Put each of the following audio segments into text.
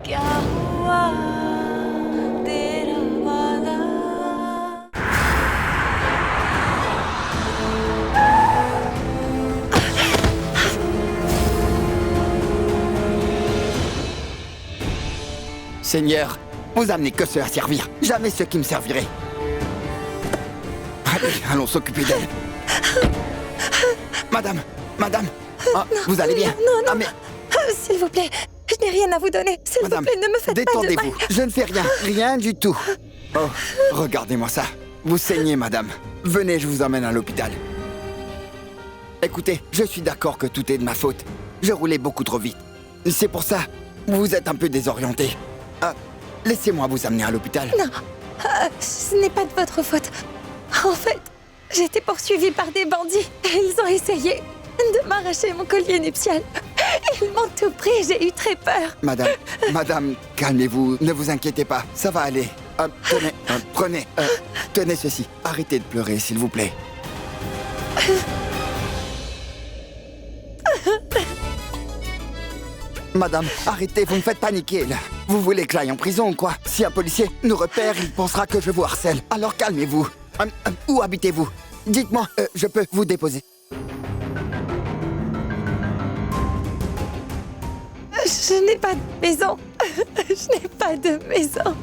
क्या हुआ तेरा वादा Seigneur, vous amenez que ceux à servir, jamais ceux qui me serviraient. Allez, allons s'occuper d'elle. Madame, Non, vous allez bien? Non, Ah, mais, s'il vous plaît, je n'ai rien à vous donner. S'il vous madame, plaît, ne me faites pas de mal. détendez-vous, je ne fais rien, rien du tout. Oh, regardez-moi ça. Vous saignez, madame. Venez, je vous emmène à l'hôpital. Écoutez, je suis d'accord que tout est de ma faute. Je roulais beaucoup trop vite. C'est pour ça, vous êtes un peu désorienté. Laissez-moi vous amener à l'hôpital. Non, ce n'est pas de votre faute. En fait, j'ai été poursuivie par des bandits et ils ont essayé de m'arracher mon collier nuptial. Ils m'ont tout pris, j'ai eu très peur. Madame, calmez-vous, ne vous inquiétez pas, ça va aller. Tenez, prenez, tenez ceci. Arrêtez de pleurer, s'il vous plaît. Madame, arrêtez, vous me faites paniquer, là. Vous voulez que j'aille en prison ou quoi? Si un policier nous repère, il pensera que je vous harcèle. Alors calmez-vous. Où habitez-vous? Dites-moi, je peux vous déposer. Je n'ai pas de maison. Je n'ai pas de maison.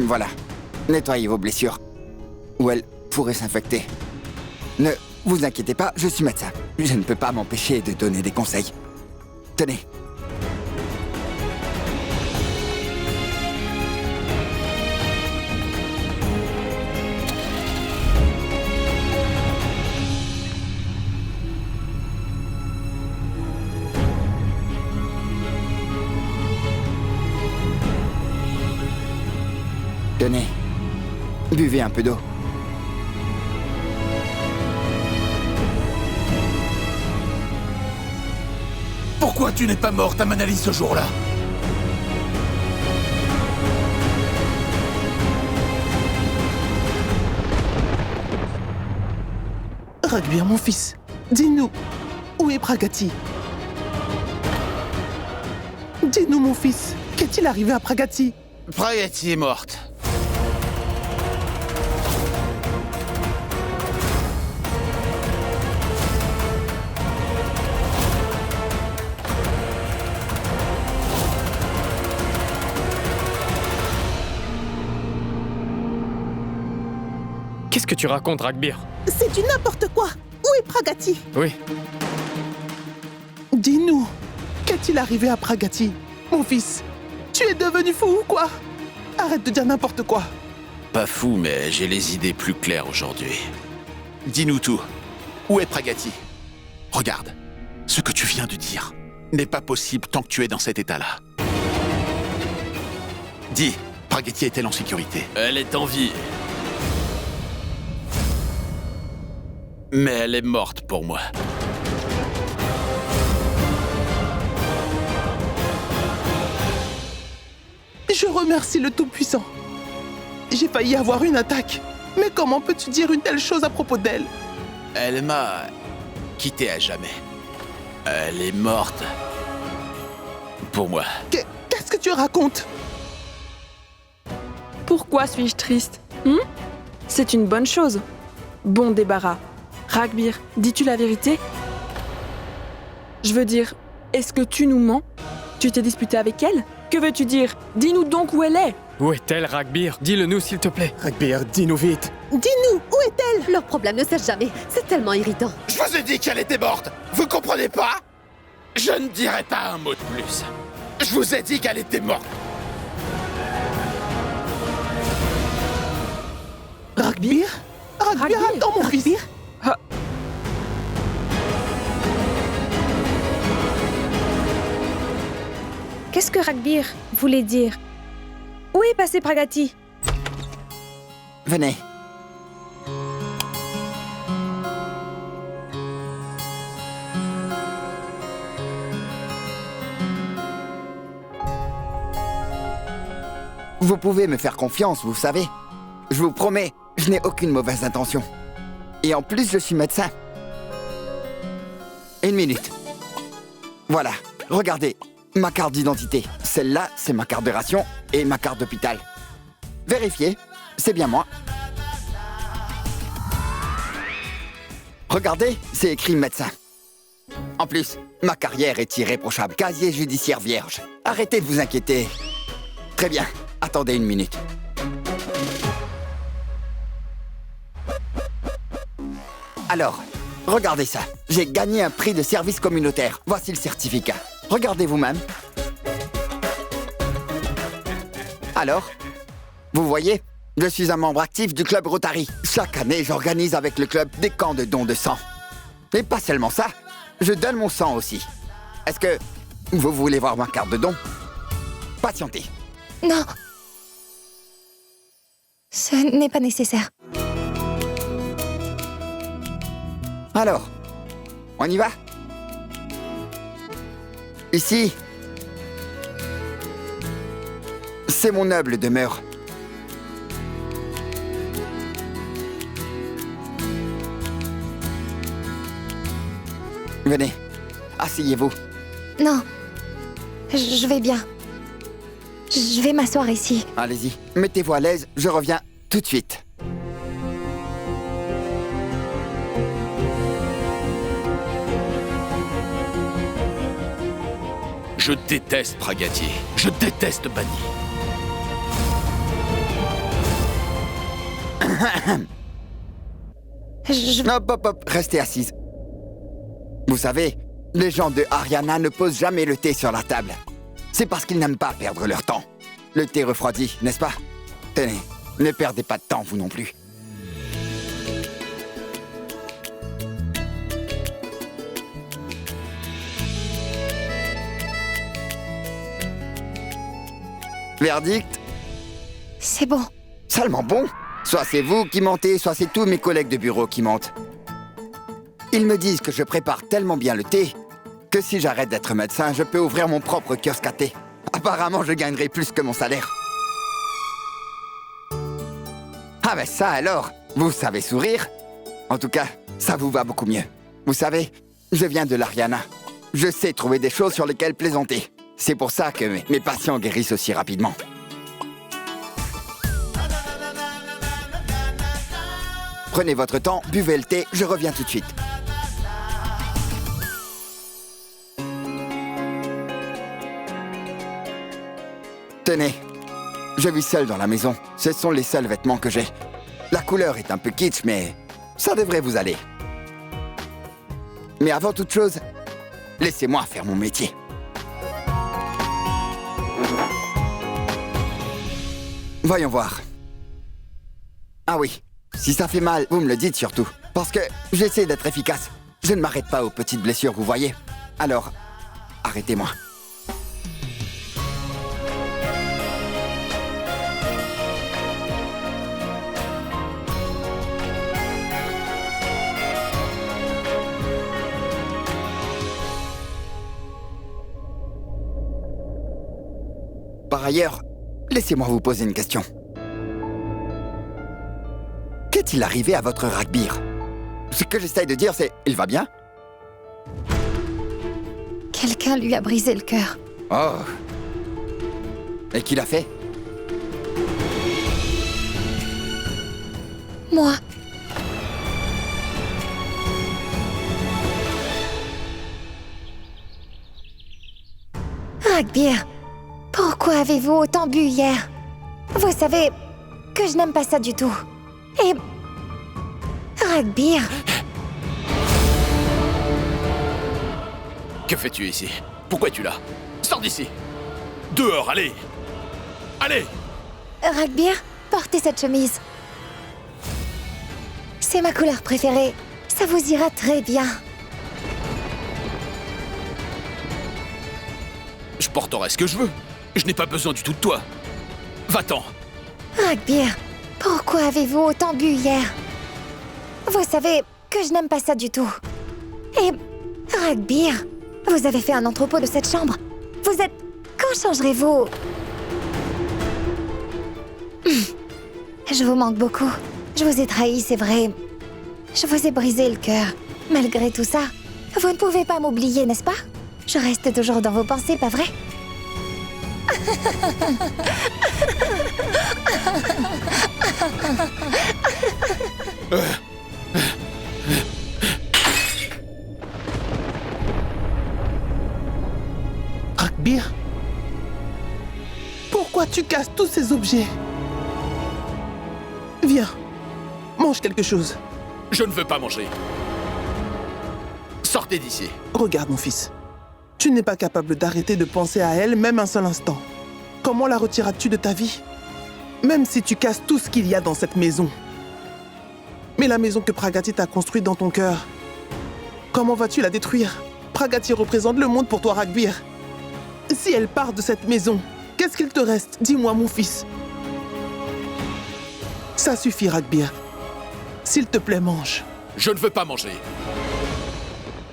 Voilà. Nettoyez vos blessures. Ou elles pourraient s'infecter. Ne vous inquiétez pas, je suis médecin. Je ne peux pas m'empêcher de donner des conseils. Tenez. Tenez. Buvez un peu d'eau. Pourquoi tu n'es pas morte à Manali ce jour-là? Ragbir, mon fils, dis-nous, où est Pragati? Dis-nous, mon fils, qu'est-il arrivé à Pragati? Pragati est morte. Qu'est-ce que tu racontes, Ragbir? C'est du n'importe quoi. Où est Pragati? Oui. Dis-nous, qu'est-il arrivé à Pragati? Mon fils, tu es devenu fou ou quoi? Arrête de dire n'importe quoi. Pas fou, mais j'ai les idées plus claires aujourd'hui. Dis-nous tout. Où est Pragati? Regarde, ce que tu viens de dire n'est pas possible tant que tu es dans cet état-là. Dis, Pragati est-elle en sécurité? Elle est en vie. Mais elle est morte pour moi. Je remercie le Tout-Puissant. J'ai failli avoir une attaque. Mais comment peux-tu dire une telle chose à propos d'elle? Elle m'a quitté à jamais. Elle est morte. Pour moi. Qu'est-ce que tu racontes? Pourquoi suis-je triste? C'est une bonne chose. Bon débarras. Ragbir, dis-tu la vérité? Je veux dire, est-ce que tu nous mens? Tu t'es disputé avec elle? Que veux-tu dire? Dis-nous donc où elle est! Où est-elle, Ragbir? Dis-le-nous, s'il te plaît. Ragbir, dis-nous vite. Dis-nous, où est-elle? Leur problème ne cesse jamais. C'est tellement irritant. Je vous ai dit qu'elle était morte. Vous comprenez pas? Je ne dirai pas un mot de plus. Je vous ai dit qu'elle était morte. Ragbir? Ragbir, attends, mon fils. Qu'est-ce que Ragbir voulait dire? Où est passé Pragati? Venez. Vous pouvez me faire confiance, vous savez. Je vous promets, je n'ai aucune mauvaise intention. Et en plus, je suis médecin. Une minute. Voilà, regardez, ma carte d'identité. Celle-là, c'est ma carte de ration et ma carte d'hôpital. Vérifiez, c'est bien moi. Regardez, c'est écrit médecin. En plus, ma carrière est irréprochable, casier judiciaire vierge. Arrêtez de vous inquiéter. Très bien, attendez une minute. Alors, regardez ça. J'ai gagné un prix de service communautaire. Voici le certificat. Regardez vous-même. Alors, vous voyez, je suis un membre actif du club Rotary. Chaque année, j'organise avec le club des camps de dons de sang. Et pas seulement ça, je donne mon sang aussi. Est-ce que vous voulez voir ma carte de don? Patientez. Non. Ce n'est pas nécessaire. Alors, on y va? Ici, c'est mon humble demeure. Venez, asseyez-vous. Non. Je vais bien. Je vais m'asseoir ici. Allez-y, mettez-vous à l'aise, je reviens tout de suite. Je déteste Pragati. Je déteste Bunny. Hop, hop, hop, restez assise. Vous savez, les gens de Ariana ne posent jamais le thé sur la table. C'est parce qu'ils n'aiment pas perdre leur temps. Le thé refroidi, n'est-ce pas? Tenez, ne perdez pas de temps, vous non plus. Verdict? C'est bon. Seulement bon. Soit c'est vous qui mentez, soit c'est tous mes collègues de bureau qui mentent. Ils me disent que je prépare tellement bien le thé que si j'arrête d'être médecin, je peux ouvrir mon propre kiosque à thé. Apparemment, je gagnerai plus que mon salaire. Ah ben ça alors, vous savez sourire. En tout cas, ça vous va beaucoup mieux. Vous savez, je viens de l'Ariana. Je sais trouver des choses sur lesquelles plaisanter. C'est pour ça que mes patients guérissent aussi rapidement. Prenez votre temps, buvez le thé, je reviens tout de suite. Tenez, je vis seul dans la maison. Ce sont les seuls vêtements que j'ai. La couleur est un peu kitsch, mais ça devrait vous aller. Mais avant toute chose, laissez-moi faire mon métier. Voyons voir. Ah oui, si ça fait mal, vous me le dites surtout. Parce que j'essaie d'être efficace. Je ne m'arrête pas aux petites blessures, vous voyez. Alors, arrêtez-moi. Par ailleurs, laissez-moi vous poser une question. Qu'est-il arrivé à votre Ragbir? Ce que j'essaye de dire, c'est... Il va bien? Quelqu'un lui a brisé le cœur. Oh. Et qui l'a fait? Moi. Ragbir, pourquoi avez-vous autant bu hier? Vous savez que je n'aime pas ça du tout. Et... Ragbir... Que fais-tu ici? Pourquoi es-tu là? Sors d'ici! Dehors, allez! Allez! Ragbir, portez cette chemise. C'est ma couleur préférée. Ça vous ira très bien. Je porterai ce que je veux. Je n'ai pas besoin du tout de toi. Va-t'en. Ragbir, pourquoi avez-vous autant bu hier? Vous savez que je n'aime pas ça du tout. Et... Ragbir, vous avez fait un entrepôt de cette chambre. Vous êtes... Quand changerez-vous? Je vous manque beaucoup. Je vous ai trahi, c'est vrai. Je vous ai brisé le cœur. Malgré tout ça, vous ne pouvez pas m'oublier, n'est-ce pas? Je reste toujours dans vos pensées, pas vrai? Ragbir? Pourquoi tu casses tous ces objets? Viens, mange quelque chose. Je ne veux pas manger. Sortez d'ici. Regarde mon fils, tu n'es pas capable d'arrêter de penser à elle même un seul instant. Comment la retireras-tu de ta vie? Même si tu casses tout ce qu'il y a dans cette maison. Mais la maison que Pragati t'a construite dans ton cœur, comment vas-tu la détruire? Pragati représente le monde pour toi, Ragbir. Si elle part de cette maison, qu'est-ce qu'il te reste? Dis-moi, mon fils. Ça suffit, Ragbir. S'il te plaît, mange. Je ne veux pas manger.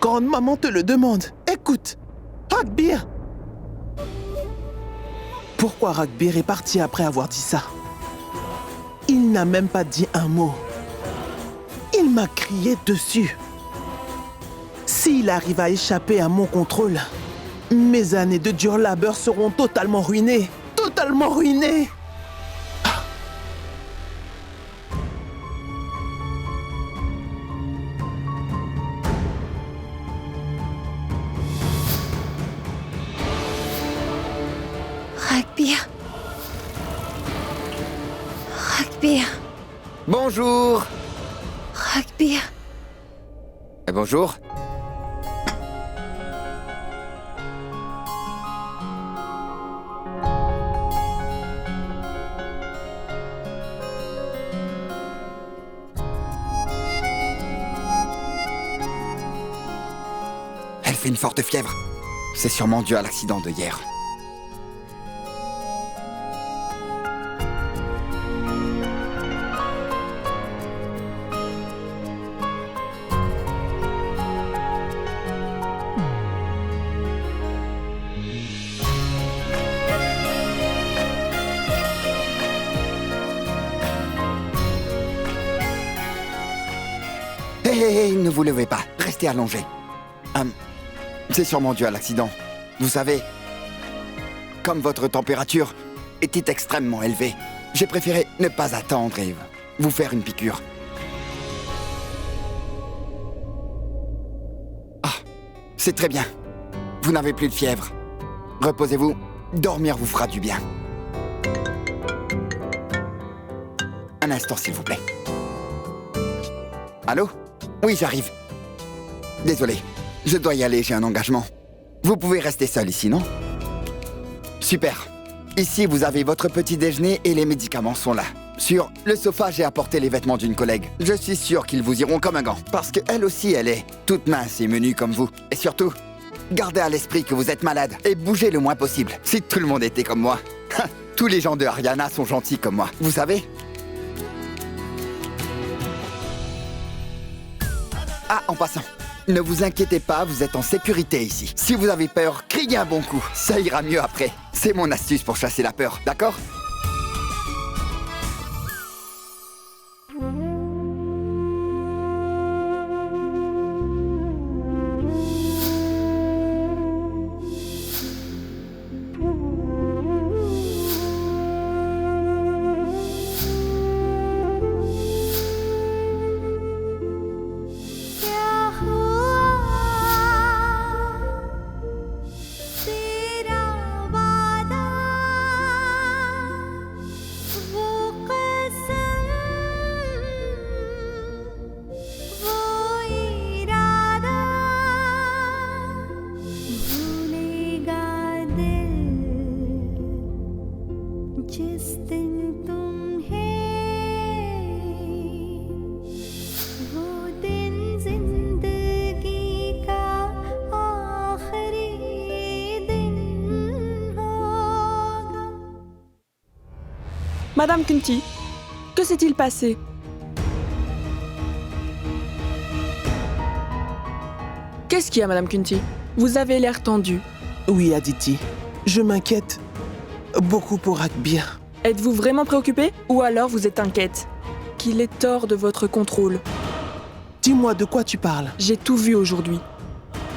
Grande maman te le demande. Écoute, Ragbir. Pourquoi Ragbir est parti après avoir dit ça? Il n'a même pas dit un mot. Il m'a crié dessus. S'il arrive à échapper à mon contrôle, mes années de dur labeur seront totalement ruinées. Totalement ruinées. Ragbir. Ragbir. Bonjour. Ragbir. Bonjour. Elle fait une forte fièvre. C'est sûrement dû à l'accident de hier. Hé, ne vous levez pas. Restez allongé. C'est sûrement dû à l'accident. Vous savez, comme votre température était extrêmement élevée, j'ai préféré ne pas attendre et vous faire une piqûre. Ah, c'est très bien. Vous n'avez plus de fièvre. Reposez-vous. Dormir vous fera du bien. Un instant, s'il vous plaît. Allô? Oui, j'arrive. Désolé, je dois y aller, j'ai un engagement. Vous pouvez rester seul ici, non? Super. Ici, vous avez votre petit déjeuner et les médicaments sont là. Sur le sofa, j'ai apporté les vêtements d'une collègue. Je suis sûr qu'ils vous iront comme un gant. Parce qu'elle aussi, elle est toute mince et menue comme vous. Et surtout, gardez à l'esprit que vous êtes malade et bougez le moins possible. Si tout le monde était comme moi. Tous les gens de Ariana sont gentils comme moi. Vous savez? Ah, en passant, ne vous inquiétez pas, vous êtes en sécurité ici. Si vous avez peur, criez un bon coup. Ça ira mieux après. C'est mon astuce pour chasser la peur, d'accord? Madame Kunti, que s'est-il passé? Qu'est-ce qu'il y a, Madame Kunti? Vous avez l'air tendue. Oui, Aditi. Je m'inquiète beaucoup pour Ragbir. Êtes-vous vraiment préoccupé ou alors vous êtes inquiète qu'il est hors de votre contrôle? Dis-moi de quoi tu parles. J'ai tout vu aujourd'hui.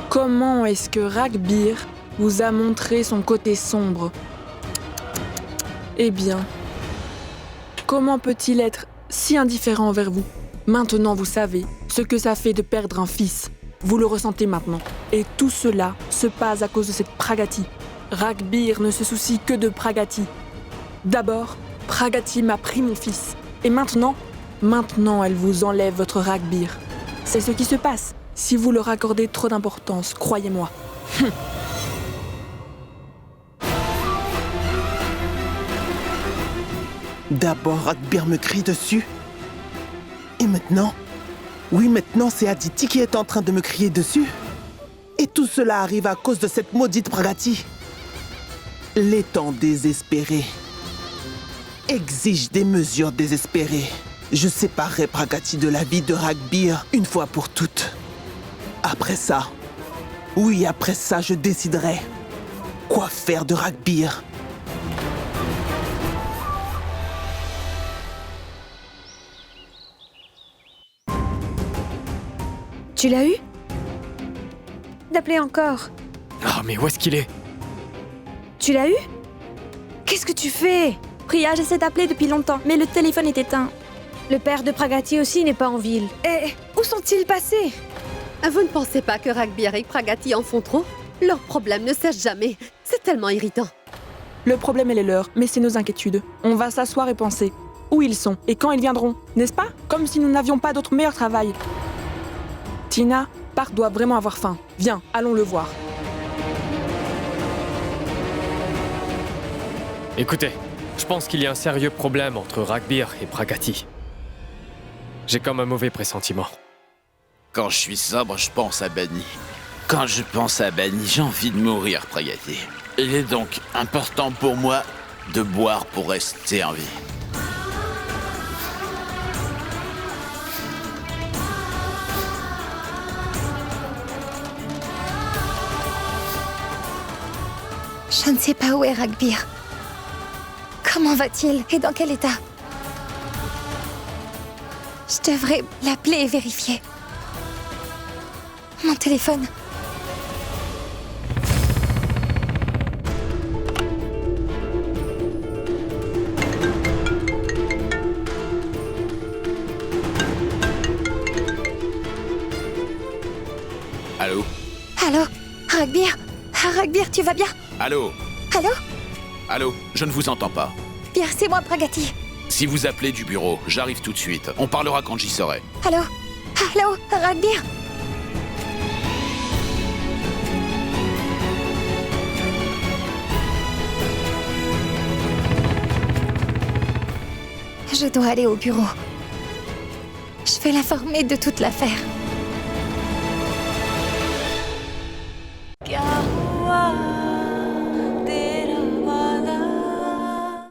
Comment est-ce que Ragbir vous a montré son côté sombre? Eh bien, comment peut-il être si indifférent envers vous? Maintenant, vous savez ce que ça fait de perdre un fils. Vous le ressentez maintenant. Et tout cela se passe à cause de cette Pragati. Ragbir ne se soucie que de Pragati. D'abord, Pragati m'a pris mon fils. Et maintenant, elle vous enlève votre Ragbir. C'est ce qui se passe si vous leur accordez trop d'importance, croyez-moi. D'abord, Ragbir me crie dessus. Et maintenant? Oui, maintenant, c'est Aditi qui est en train de me crier dessus. Et tout cela arrive à cause de cette maudite Pragati. Les temps désespérés exigent des mesures désespérées. Je séparerai Pragati de la vie de Ragbir une fois pour toutes. Après ça, oui, après ça, je déciderai quoi faire de Ragbir. Tu l'as eu? D'appeler encore. Ah, mais où est-ce qu'il est? Tu l'as eu? Qu'est-ce que tu fais? Priya, j'essaie d'appeler depuis longtemps, mais le téléphone est éteint. Le père de Pragati aussi n'est pas en ville. Et où sont-ils passés? Vous ne pensez pas que Ragbir et Pragati en font trop? Leur problème ne cesse jamais. C'est tellement irritant. Le problème est les leurs, mais c'est nos inquiétudes. On va s'asseoir et penser où ils sont et quand ils viendront, n'est-ce pas? Comme si nous n'avions pas d'autre meilleur travail. Tina, Park doit vraiment avoir faim. Viens, allons le voir. Écoutez, je pense qu'il y a un sérieux problème entre Ragbir et Pragati. J'ai comme un mauvais pressentiment. Quand je suis sobre, je pense à Bani. Quand je pense à Bani, j'ai envie de mourir, Pragati. Il est donc important pour moi de boire pour rester en vie. Je ne sais pas où est Ragbir. Comment va-t-il et dans quel état? Je devrais l'appeler et vérifier. Mon téléphone. Allô? Allô? Ragbir? Ragbir, tu vas bien? Allô? Allô? Allô? Je ne vous entends pas. Bir, c'est moi, Pragati. Si vous appelez du bureau, j'arrive tout de suite. On parlera quand j'y serai. Allô? Allô? Ragbir? Je dois aller au bureau. Je vais l'informer de toute l'affaire.